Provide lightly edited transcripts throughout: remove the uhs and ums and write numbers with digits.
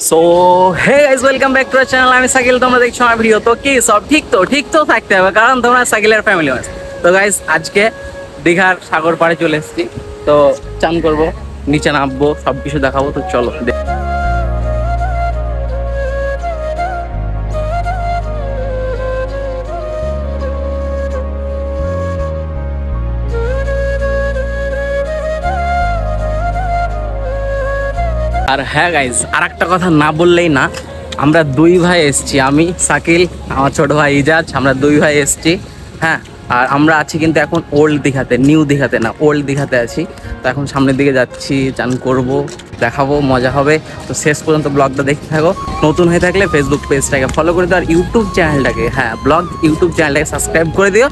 So hey guys, welcome back to our channel. আমি সাকিল, তোমরা দেখছো আমার ভিডিও। তো কি সব ঠিক তো থাকতে হবে, কারণ তোমরা সাকিলের ফ্যামিলি মানুষ। তো গাইস, আজকে দীঘার সাগর পাড়ে চলে এসেছি। তো চান করবো, নিচে নামবো, সবকিছু দেখাবো। তো চলো। আর হ্যাঁ গাইজ, আর একটা কথা না বললেই না, আমরা দুই ভাই এসছি। আমি সাকিল, আমার ছোট ভাই ইজাজ, আমরা দুই ভাই এসছি। হ্যাঁ, আর আমরা আছি কিন্তু এখন ওল্ড দীঘাতে, নিউ দীঘাতে না, ওল্ড দীঘাতে আছি। তো এখন সামনের দিকে যাচ্ছি, চান করব, দেখাবো, মজা হবে। তো শেষ পর্যন্ত ব্লগটা দেখতে থাকো। নতুন হয়ে থাকলে ফেসবুক পেজটাকে ফলো করে দিও, আর ইউটিউব চ্যানেলটাকে, হ্যাঁ ব্লগ ইউটিউব চ্যানেলটাকে সাবস্ক্রাইব করে দিও।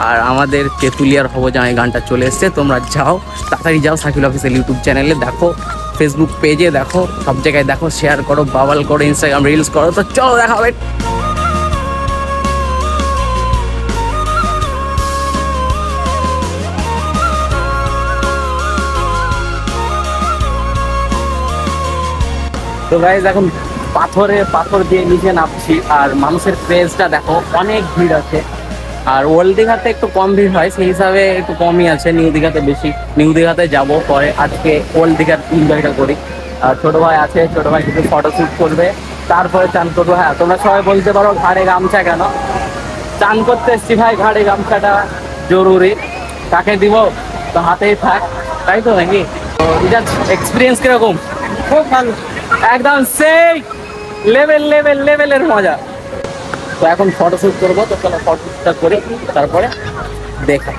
আর আমাদের তেঁতুলিয়ার হবো জামাই গানটা চলে এসছে, তোমরা যাও, তাড়াতাড়ি যাও সাকিল অফিসিয়াল ইউটিউব চ্যানেলে দেখো, ফেসবুক পেজে দেখো, সব জায়গায় দেখো, শেয়ার করো, বাবাল করো, ইনস্টাগ্রাম রিলস করো। তো চলো দেখা হবে। তো গাইজ, এখন পাথর দিয়ে নিচে নামছি। আর মানুষের ক্রেজটা দেখো, অনেক ভিড় আছে। আর ওল্ড দীঘাতে একটু কম ভিড় হয়, সেই হিসাবে একটু কমই আছে। নিউ দীঘাতে বেশি। নিউ দীঘাতে যাবো পরে, আজকে ওল্ড দীঘার এনজয়টা করি। আর ছোট ভাই আছে, ছোট ভাই কিছু ফটোশ্যুট করবে, তারপরে চান করবো। হ্যাঁ, তোমরা সবাই বলতে পারো ঘাড়ে গামছা কেন? চান করতে এসছি ভাই, ঘাড়ে গামছাটা জরুরি। কাকে দিব? তো হাতেই থাক, তাই তো নাকি? তো এটা এক্সপিরিয়েন্স কিরকম? খুব ভালো, একদম সেই লেভেলের মজা। তো এখন ফটোশ্যুট করবো, তো চলো ফটোশ্যুটটা করি, তারপরে দেখো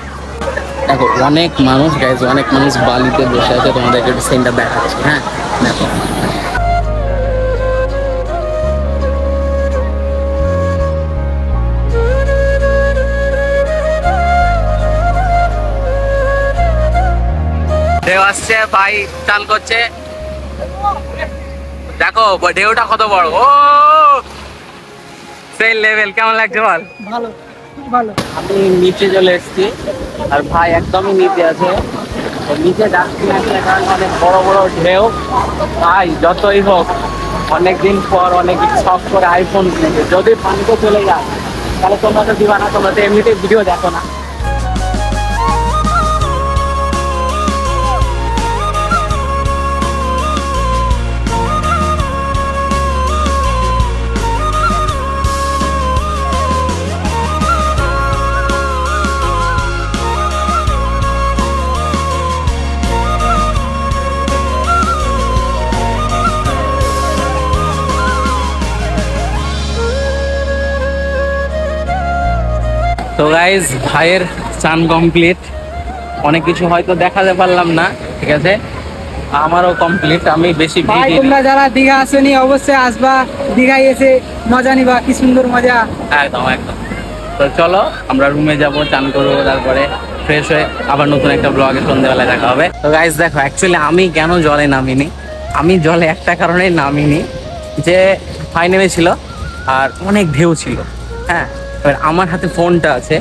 অনেক মানুষ গাইজ, অনেক মানুষ বালিতে বসে আছে। তোমাদেরকে একটু সিনটা দেখাচ্ছি। হ্যাঁ দেখো, ঢেউ আসছে, ভাই চান করছে, দেখো ঢেউটা কত বড়। ও সেই লেভেল। কেমন লাগছে বল? ভালো, ভালো। আমি নিচে চলে এসেছি, আর ভাই একদমই নিচে আছে। নিচে যাচ্ছি কারণ অনেক বড় বড় ঢেউ। ভাই যতই হোক, অনেকদিন পর অনেক শখ করে আইফোন কিনেছে, যদি পানিতে চলে যায় তাহলে তোমরা তো দিবা না, তোমরা তো এমনিতেই ভিডিও দেখো না। তো গাইজ, ভাইয়ের চান কমপ্লিট। অনেক কিছু হয়তো দেখাতে পারলাম না, ঠিক আছে, আমারও কমপ্লিট। আমি বেশি ভাই, তোমরা যারা দীঘা আসেনি অবশ্যই আসবা, দীঘায় এসে মজা নিবা, কি সুন্দর মজা। একদম একদম। তো চলো আমরা রুমে যাব, চান করবো, তারপরে ফ্রেশ হয়ে আবার নতুন একটা ব্লগে সন্ধ্যেবেলায় দেখা হবে। তো গাইজ দেখো, অ্যাকচুয়ালি আমি কেন জলে নামিনি, আমি জলে একটা কারণেই নামিনি, যে ভাই নেমেছিল আর অনেক ঢেউ ছিল। হ্যাঁ, এবার আমার হাতে ফোনটা আছে,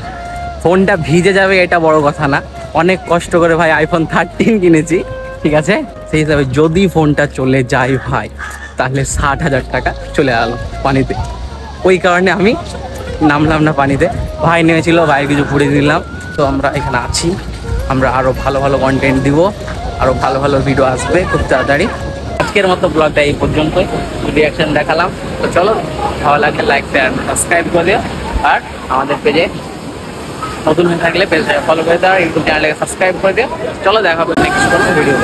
ফোনটা ভিজে যাবে এটা বড় কথা না। অনেক কষ্ট করে ভাই আইফোন 13 কিনেছি, ঠিক আছে, সেই হিসাবে যদি ফোনটা চলে যায় ভাই, তাহলে 60,000 টাকা চলে গেল পানিতে। ওই কারণে আমি নামলাম না পানিতে। ভাই নেমেছিল, ভাই কিছু ঘুরে দিলাম। তো আমরা এখানে আছি, আমরা আরও ভালো ভালো কন্টেন্ট দিব, আরও ভালো ভালো ভিডিও আসবে খুব তাড়াতাড়ি। আজকের মতো ব্লগটা এই পর্যন্তই, রিয়াকশন দেখালাম। তো চলো, ভালো লাগলে লাইক, শেয়ার, সাবস্ক্রাইব করে দিও। আর আমাদের পেজে নতুন হয়ে থাকলে পেজটাকে ফলো করে দাও, ইউটিউব চ্যানেলটাকে সাবস্ক্রাইব করে দিও। চলো দেখা হবে নেক্সট কোনো ভিডিও।